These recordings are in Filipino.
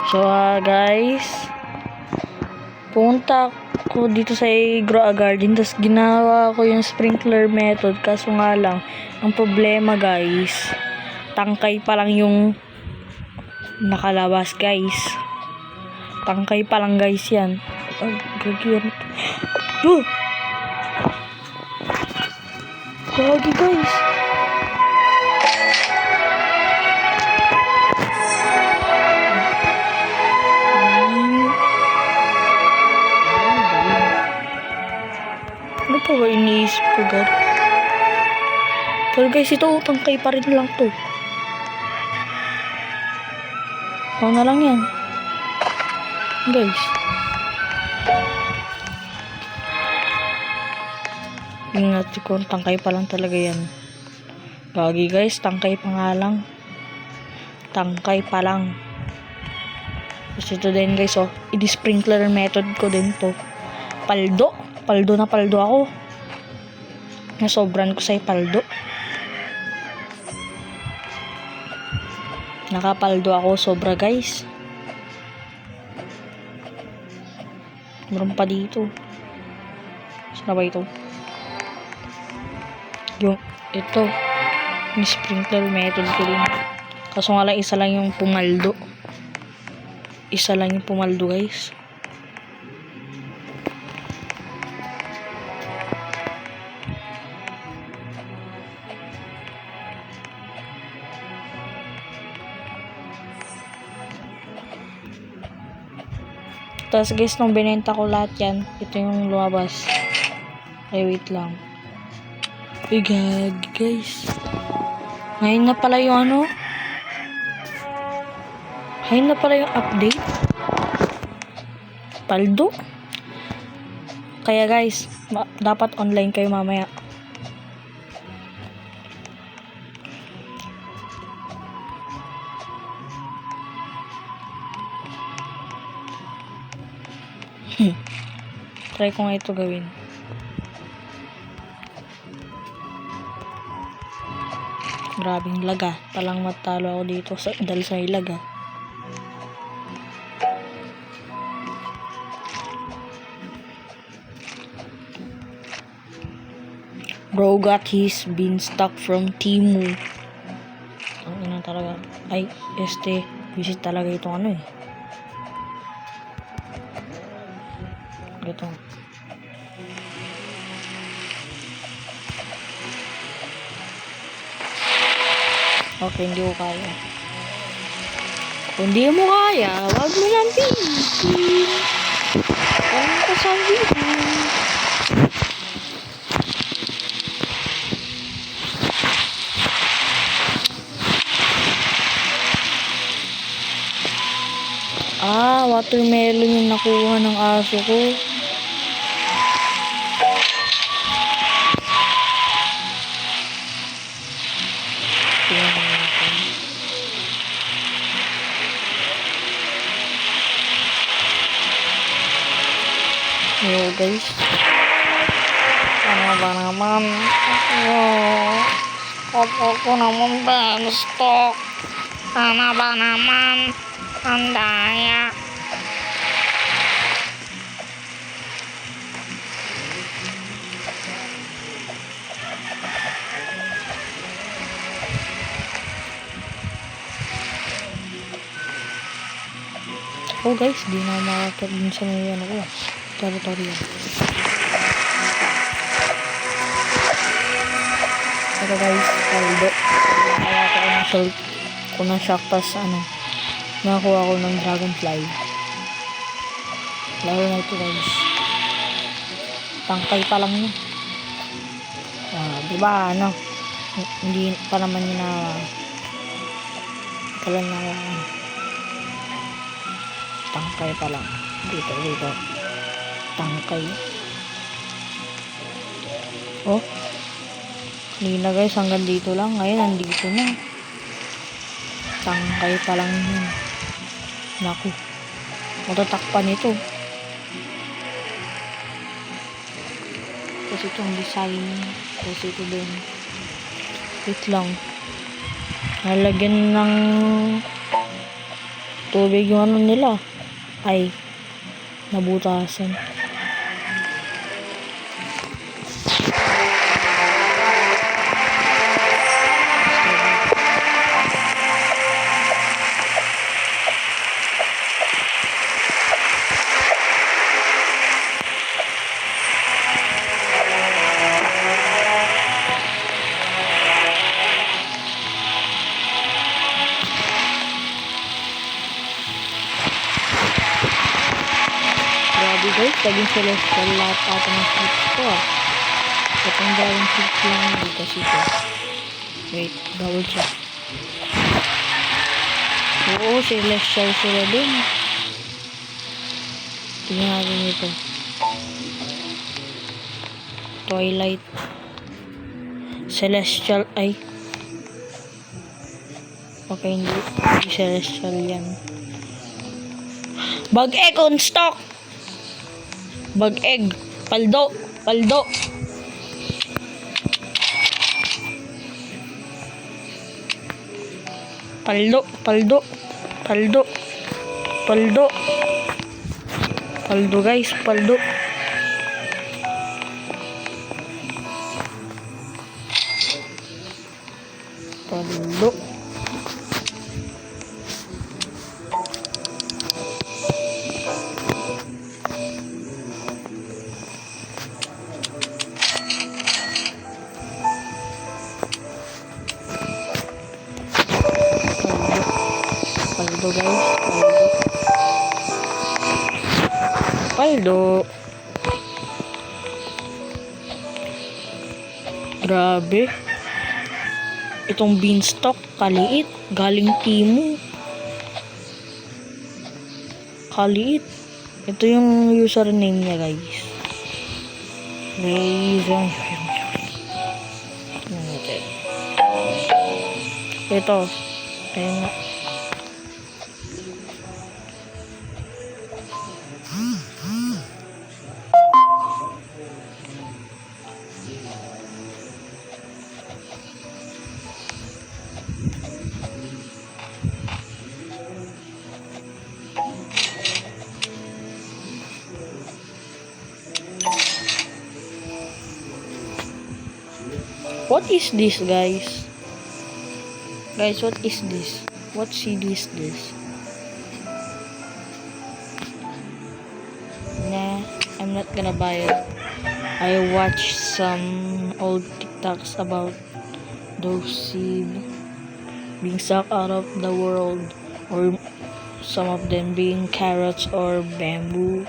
So, guys, punta ko dito sa Grow a Garden, tapos ginawa ko yung sprinkler method. Kaso nga lang, ang problema, guys, tangkay pa lang yung nakalabas, guys. Tangkay pa lang, guys, yan. Gagi, gagi, guys. Ano pa ba iniisip ko, God? Pero guys, ito tangkay pa rin lang to. Ako na lang yan, guys. Ingat ko, tangkay pa lang talaga yan. Gagi, guys, tangkay pa nga lang. Tangkay pa lang. Kasi ito din, guys, oh, i-sprinkler method ko din to. Paldo na paldo ako. Nasobran ko sa paldo. Nakapaldo ako sobra, guys. Meron pa dito. Saan ba ito? Yung ito, yung sprinkler method ko din. Kaso nga lang, isa lang yung pumaldo. Isa lang yung pumaldo, guys. Tapos guys, nung binenta ko lahat yan, ito yung lumabas. Ay, wait lang. Uy, gagi, guys. Ngayon na pala yung ano? Ngayon na pala yung update. Paldo. Kaya guys, dapat online kayo mamaya. Try ko nga ito gawin. Grabing laga. Talang matalo ako dito dahil sa ilaga. Bro got his beanstalk from Temu. Ang ina talaga. Ay, visit talaga itong ano eh. Ito. Okay, hindi ko kaya. Kung hindi mo kaya, wag mo lang pilitin. Ano ka sabihin? Watermelon yung nakuha ng aso ko. Yo guys, ano ba naman? Ako naman beanstalk. Ano ba naman? Ang daya. Oh guys, di na makakit din sa may ano ko. Territory. Ito guys, paldo. Kaya ko ng salt ko ng shock, tas ano, nakakuha ko ng dragonfly. Lalo na ito guys. Tangkay pa lang yun. Diba ano, hindi pa naman yun na kalan na tangkay pa lang. Dito. Tangkay. Oh. Kanina guys, hanggang dito lang. Ngayon, nandito na. Tangkay pa lang yun. Naku. Matatakpan ito. Kasi itong design. Kasi ito din. Wait lang. Nalagyan ng Tubig yung ano nila. Ay, nabutasan. Grabe guys, naging celestial lahat ata ng ships ko ah. Itong dragon ships lang dito ito. Wait, double check. Oo, celestial sila din. Tingnan natin ito. Twilight. Celestial, ay. Okay, hindi celestial yan. Bug egg on stock! Bug egg. Paldo. Paldo. Paldo. Paldo. Paldo. Paldo. Paldo guys. Paldo. Paldo. Paldo guys. Paldo. Grabe. Itong beanstalk kaliit. Galing Temu. Kaliit. Ito yung username niya guys. Ito. Ayun nga. What is this, guys? Guys, what is this? What CD is this? Nah, I'm not gonna buy it. I watched some old TikToks about those seeds being sucked out of the world, or some of them being carrots or bamboo.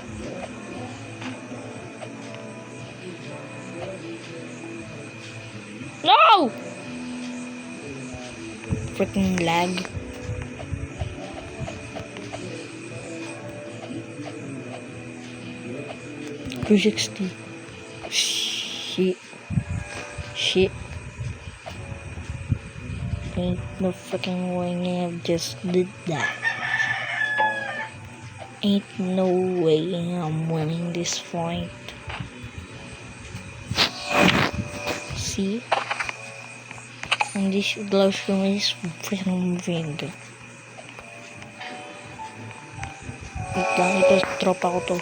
No! Freaking lag. $260. Shit. Ain't no freaking way I just did that. Ain't no way I'm winning this fight. See? And this glowstone is freaking moving. Wait lang, ito tropa ko to.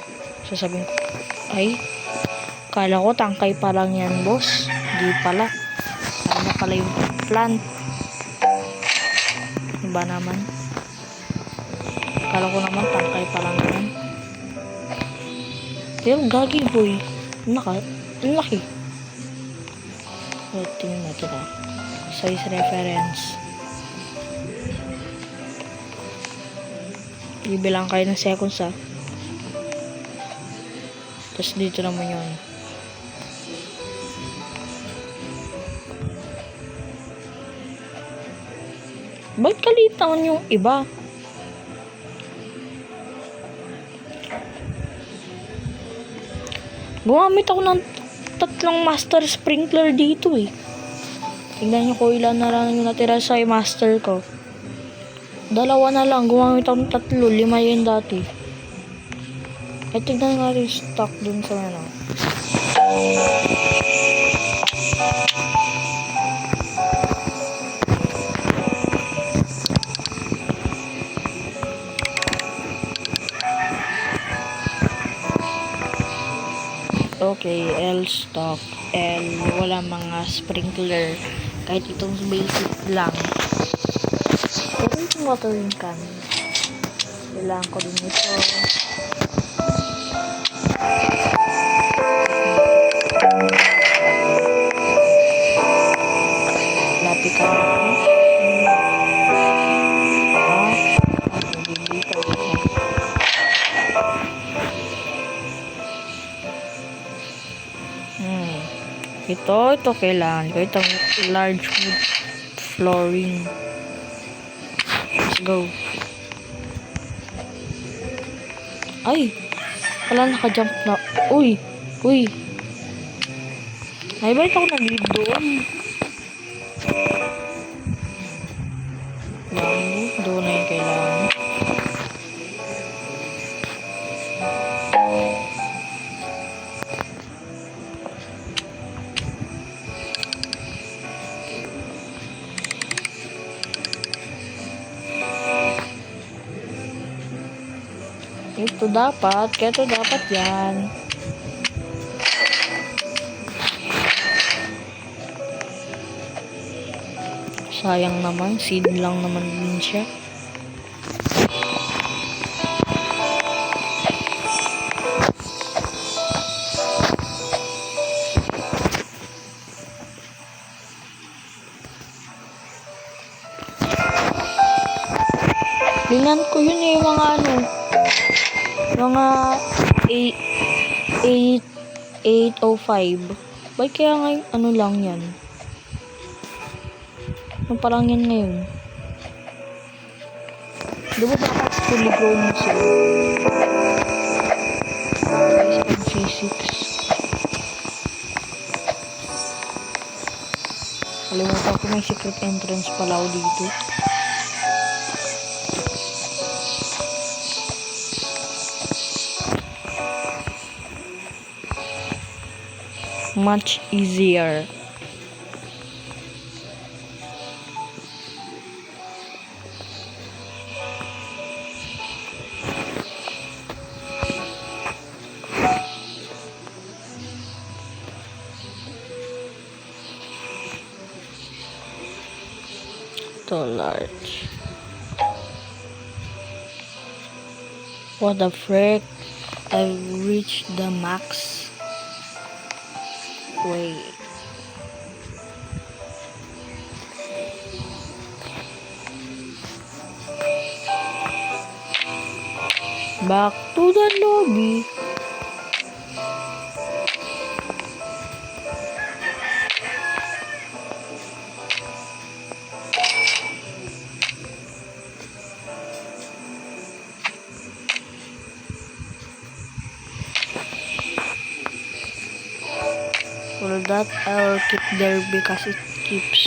Sasabihin ko, ay, kala ko tangkay pa lang yan, boss. Di pala. Ano pala yung plant? Iba naman. Kala ko naman tangkay pa lang yan. Pero gagi boy. Ang laki. So, tingnan natin ah. Size reference. Ibilang kayo ng seconds ah. Tapos dito naman yun. Bakit kalitan yung iba? Gumamit ako ng 3 master sprinkler dito eh. Tingnan nyo ko ilan na lang yung natira sa master ko. 2 na lang. Gumamit ako ng 3. 5 yun dati. Ay, tignan nga rin stock dun sa ano. Okay, L stock. L, wala mga sprinkler. Kahit itong basic lang. Pero itong watering can. Kailangan ko din ito. Lapit ka. Dito. Ito kailangan ko. Itong large wood flooring. Let's go. Ay! Wala naka-jump na. Uy! Ay, bakit ako nag-lead doon? Doon na yung kailangan. Ito dapat yan. Sayang naman, seed lang naman din siya. Tingnan ko yun mga 805. Bakit kaya nga lang yan? Ano pa lang yan ngayon? Diba dapat fully grown na sila? Physics. Kalimutan ko may secret entrance pala ako dito. Much easier. So large. What the frick? I've reached the max. Wait. Back to the lobby. For that, I'll keep there because it keeps.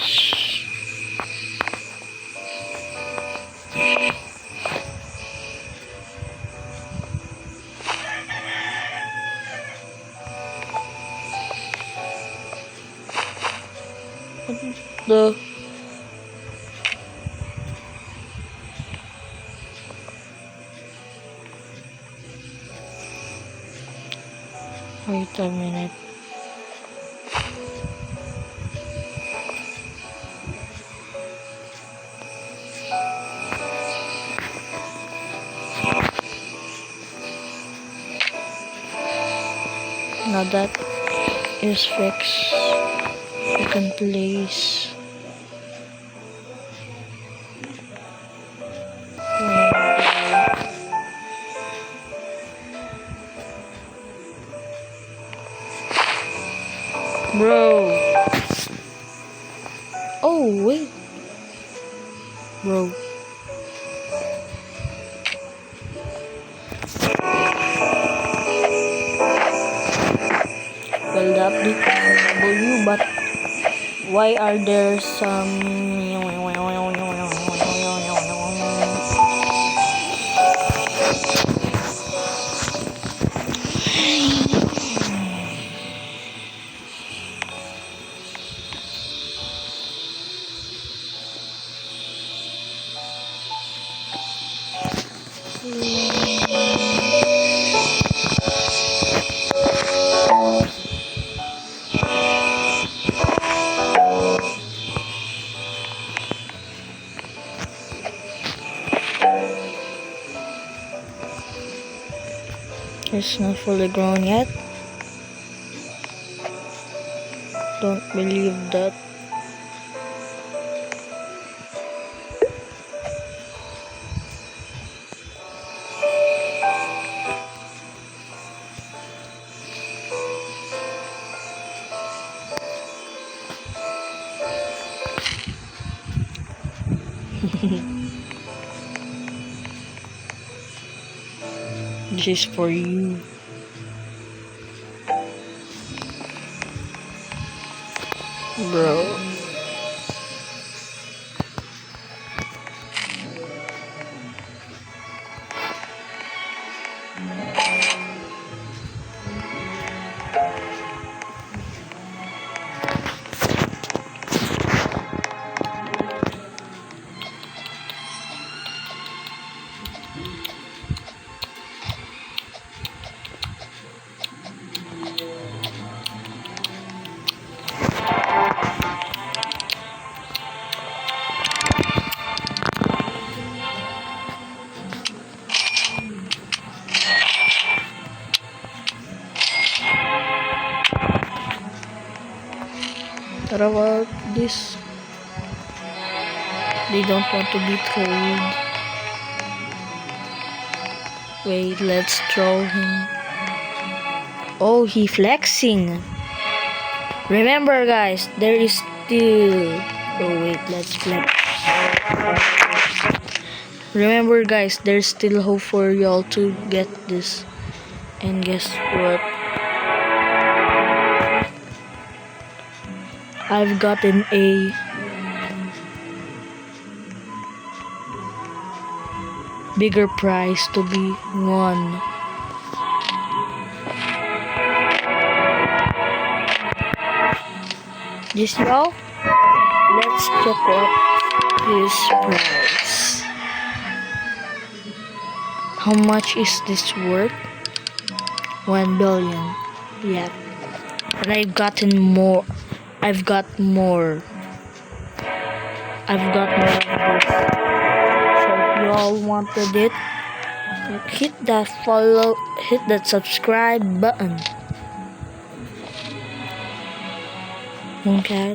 The wait a minute. Now that is fixed. You can place. Bro. Oh, wait. Bro. Well, the update W, but why are there some It's not fully grown yet. Don't believe that. This is for you. Bro. What about this? They don't want to be trolled. Wait, let's troll him. Oh, he flexing. Remember guys, there is still... Oh wait, let's flex. Remember guys, there's still hope for y'all to get this. And guess what? I've gotten a bigger prize to be won. This y'all, let's check out his price. How much is this worth? 1 billion. Yeah. And I've gotten more. I've got more. I've got more of this. So if you all wanted it, hit that follow, hit that subscribe button. Okay,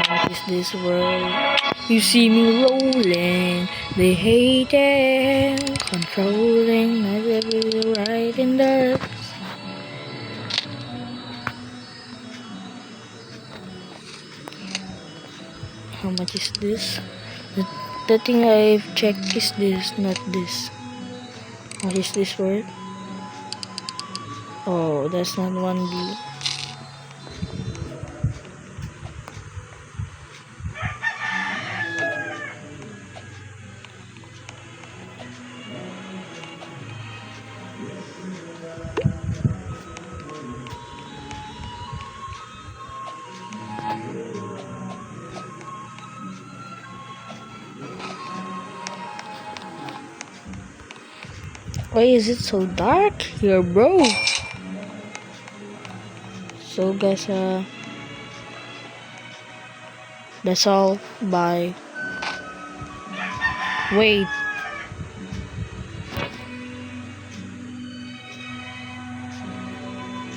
what is this world? You see me rolling, they hate it, controlling, right in the... How much is this? The thing I've checked is this, not this. What is this word? Oh, that's not 1B. Why is it so dark here, bro? So guys, that's all. Bye. Wait.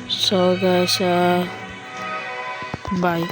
So guys, bye.